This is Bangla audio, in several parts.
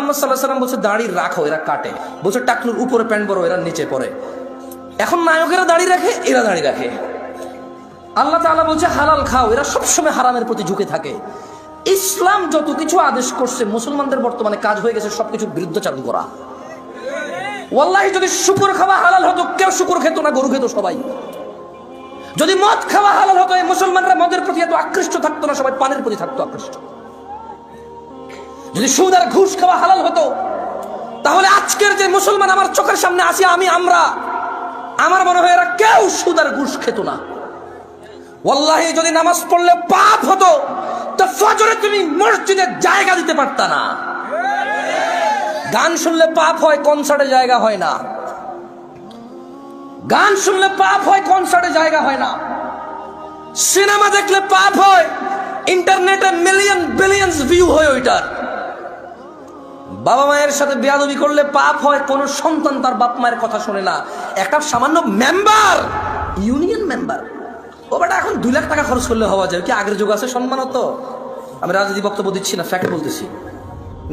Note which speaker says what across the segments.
Speaker 1: মুহাম্মদ সাল্লাল্লাহু আলাইহি ওয়াসাল্লাম বলছে দাড়ি রাখো, এরা কাটে। বলছে টাকনুর উপরে প্যান্ট পরো, এরা নিচে পরে। এখন নায়কেরা দাড়ি রাখে, এরা দাড়ি রাখে। আল্লাহ তাআলা বলছে হালাল খাও, এরা সবসময় হারামের প্রতি ঝুঁকে থাকে। ইসলাম যত কিছু আদেশ করছে, মুসলমানদের বর্তমানে কাজ হয়ে গেছে সবকিছুর বিরুদ্ধাচরণ করা। ওয়াল্লাহি যদি শুকর খাওয়া হালাল হতো, কেউ শুকর খেত না, গরু খেত সবাই। যদি মদ খাওয়া হালাল হতো, এই মুসলমানরা মদের প্রতি এত আকৃষ্ট থাকতো না, সবাই পানের প্রতি থাকতো আকৃষ্ট। যদি সুদ আর ঘুষ খাওয়া হালাল হতো, তাহলে আজকের যে মুসলমান আমার চোখের সামনে আসি আমার মনে হয় এরা কেউ সুদ আর ঘুষ খেত না। ওয়াল্লাহি যদি নামাজ পড়লে পাপ হতো, তো ফজরে তুমি মসজিদে জায়গা দিতে পারতা না। গান শুনলে পাপ হয়, কনসার্টে জায়গা হয় না। গান শুনলে পাপ হয়, কনসার্টে জায়গা হয় না। সিনেমা দেখলে পাপ হয়, ইন্টারনেটে মিলিয়ন বিলিয়ন্স ভিউ হয় ওইটার। বাবা মায়ের সাথে বেয়াদবি করলে পাপ হয়, কোন সন্তান তার বাপ মায়ের কথা শোনে না। একটা সামান্য মেম্বার, ইউনিয়ন মেম্বার, ও বেটা এখন 2 লাখ টাকা খরচ করলে হওয়া যায় কি? আগের যুগ আছে সম্মান হতো। আমি রাজনীতি বক্তব্য দিচ্ছি না, ফ্যাক্ট বলতেছি।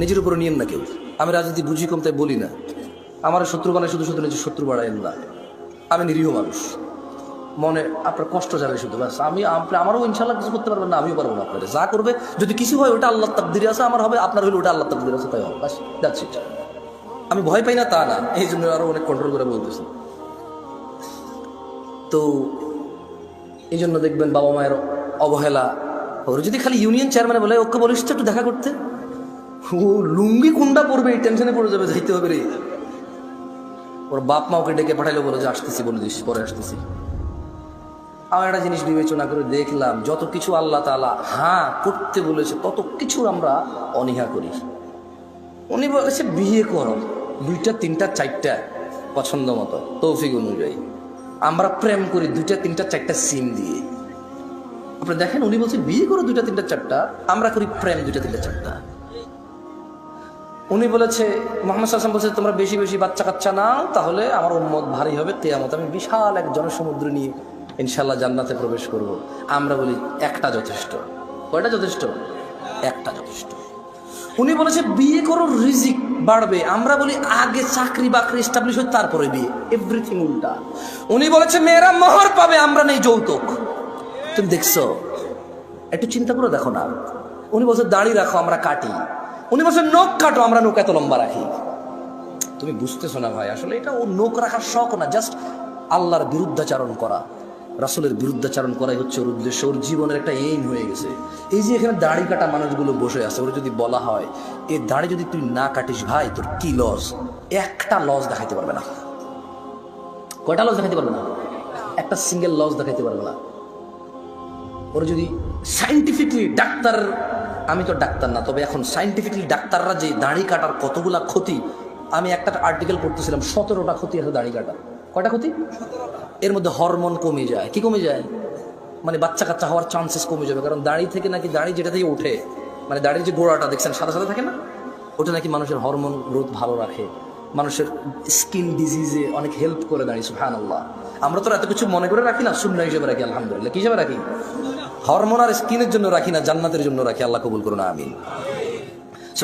Speaker 1: নিজের উপরে নিয়েন না কেউ। আমি রাজনীতি বুঝি কম, তাই বলি না। আমার শত্রু বানায় শুধু শুধু নিজের শত্রু বাড়াইন না। আমি নিরীহ মানুষ, মনে আপনার কষ্ট যাবে শুধু, ব্যাস। আমারও ইনশাল্লাহ কিছু করতে পারবেন না, আমিও পারবো না। আপনার যা করবে, যদি কিছু হয় ওটা আল্লাহ তাকদিরে আছে, আমার হবে, আপনার হলে ওটা আল্লাহ তাকদিরে আছে, তাই হবে, ব্যাস, দ্যাটস ইট। আমি ভয় পাই না তা না, এই জন্য আরো অনেক কন্ট্রোল করে বলতেছি। তো এই জন্য দেখবেন বাবা মায়ের অবহেলা। ওর যদি খালি ইউনিয়ন চেয়ারম্যানে বলে ওকে বলিস তো একটু দেখা করতে, ও লুঙ্গি কোনটা পড়বে এই টেনশনে পড়ে যাবে, যাইতে হবে রে। ওর বাপ মা ওকে ডেকে পাঠাইলো, বলে যে আসতেছি, বলে দিস পরে আসতেছি। আমার একটা জিনিস বিবেচনা করে দেখলাম, যত কিছু আল্লাহ তাআলা হ্যাঁ করতে বলেছে তত কিছু আমরা অনীহা করি। উনি বলেছে বিয়ে করো, 2টা 3টা 4টা পছন্দ মতো তৌফিক অনুযায়ী। আমরা প্রেম করি 2টা 3টা 4টা সিম দিয়ে। আপনি দেখেন, উনি বলছে বিয়ে করো 2টা 3টা 4টা, আমরা করি প্রেম 2টা 3টা 4টা। উনি বলেছে, মুহাম্মদ সাল্লাল্লাহু আলাইহি ওয়াসাল্লাম বলেছে তোমরা বেশি বেশি বাচ্চা কাচ্চা নাও, তাহলে আমার উম্মত ভারী হবে, কিয়ামত আমি বিশাল এক জনসমুদ্র নিয়ে ইনশাআল্লাহ জান্নাতে প্রবেশ করব। আমরা বলি একটা যথেষ্ট। কয়টা যথেষ্ট? একটা যথেষ্ট। উনি বলেছে বিয়ে করো রিজিক বাড়বে, আমরা বলি আগে চাকরি বাকরি এস্টাবলিশ হয় তারপরে বিয়ে। এভরিথিং উল্টা। উনি বলেছে মেয়েরা মোহর পাবে, আমরা নেই যৌতুক। তুমি দেখছো? একটু চিন্তা করে দেখো না। উনি বলছে দাড়ি রাখো, আমরা কাটি। উনি বলছে নখ কাটো, আমরা নখ এত লম্বা রাখি। তুমি বুঝতেছো না ভাই, আসলে এটা ও নখ রাখার শখ না, জাস্ট আল্লাহর বিরুদ্ধাচারণ করা, রাসূলের বিরুদ্ধাচারণ করাই হচ্ছে ওর উদ্দেশ্য। ওর জীবনের একটা এইম হয়ে গেছে। এই যে এখানে দাড়ি কাটা মানুষগুলো বসে আছে, ওর যদি বলা হয় এই দাড়ি যদি তুই না কাটিস ভাই তোর কি লস, একটা লস দেখাইতে পারবে না। কয়টা লস দেখাইতে পারবে না? একটা সিঙ্গেল লস দেখাইতে পারবে না। ওর যদি সাইন্টিফিকলি ডাক্তার, আমি তো ডাক্তার না, তবে এখন সাইন্টিফিকলি ডাক্তাররা যে দাড়ি কাটার কতগুলা ক্ষতি, আমি একটা আর্টিকেল পড়তেছিলাম, 17টা ক্ষতি আছে দাড়ি কাটা। কয়টা ক্ষতি? এর মধ্যে হরমোন কমে যায়। কি কমে যায়? মানে বাচ্চা কাচ্চা হওয়ার চান্সেস কমে যাবে, কারণ দাড়ি থেকে নাকি, দাড়ি যেটা থেকে ওঠে, মানে দাড়ির যে গোড়াটা দেখছেন সাদা সাদা থাকে না, ওটা নাকি মানুষের হরমোন গ্রোথ ভালো রাখে, মানুষের স্কিন ডিজিজে অনেক হেল্প করে দাঁড়িয়ে। সুবহানাল্লাহ। আমরা তো এত কিছু মনে করে রাখি না, সুন্নাহ হিসেবে রাখি। আলহামদুলিল্লাহ। কি হিসেবে রাখি? হরমোন আর স্কিনের জন্য রাখি না, জান্নাতের জন্য রাখি। আল্লাহ কবুল করুন, আমিন।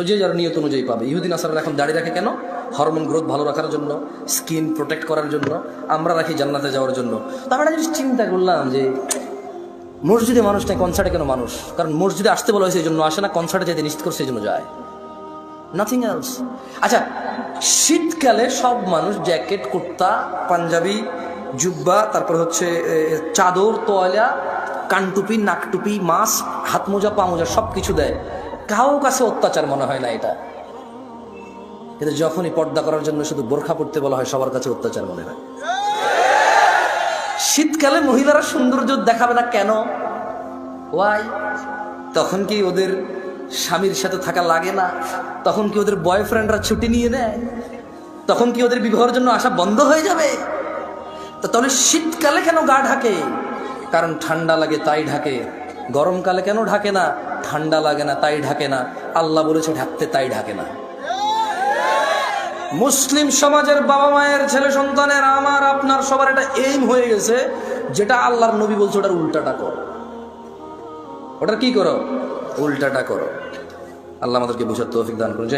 Speaker 1: যে যারা নিয়ত অনুযায়ী পাবে। ইহুদি নাসারারা এখন দাড়ি রাখে কেন? হরমোন গ্রোথ ভালো রাখার জন্য, স্কিন প্রোটেক্ট করার জন্য। আমরা রাখি জান্নাতে যাওয়ার জন্য। তো আমরা জিনিস চিন্তা করলাম যে মসজিদে মানুষ নাই, কনসার্টে কেন মানুষ? কারণ মসজিদে আসতে বলা হয়েছে এই জন্য আসে না, কনসার্টে যেতে নিশ্চিত করছে এই জন্য যায়, নাথিং এলস। আচ্ছা, শীতকালে সব মানুষ জ্যাকেট, কুর্তা, পাঞ্জাবি, জুব্বা, তারপর হচ্ছে চাদর, তোয়ালা, কানটুপি, নাকটুপি, মাস্ক, হাত মোজা, পা মোজা সব কিছু দেয়। কারো কাছে অত্যাচার মনে হয় না এটা। কিন্তু যখনই পর্দা করার জন্য শুধু বোরখা পড়তে বলা হয়, সবার কাছে অত্যাচার মনে হয়। শীতকালে মহিলারা সৌন্দর্য দেখাবে না কেন? ওয়াই? তখন কি ওদের স্বামীর সাথে থাকা লাগে না? তখন কি ওদের বয়ফ্রেন্ডরা ছুটি নিয়ে নেয়? তখন কি ওদের বিবাহের জন্য আসা বন্ধ হয়ে যাবে? তো তাহলে শীতকালে কেন গা ঢাকে? কারণ ঠান্ডা লাগে তাই ঢাকে। গরমকালে কেন ঢাকে না? ঠান্ডা লাগে না তাই ঢাকে না। আল্লাহ বলেছে ঢাকতে, তাই ঢাকে না। মুসলিম সমাজের বাবা মায়ের, ছেলে সন্তানের, আমার আপনার সবার একটা এইম হয়ে গেছে, যেটা আল্লাহর নবী বলছে ওটার উল্টাটা করো। ওটার কি করো? উল্টাটা করো। আল্লাহ আমাদেরকে বুঝার তৌফিক দান করুন।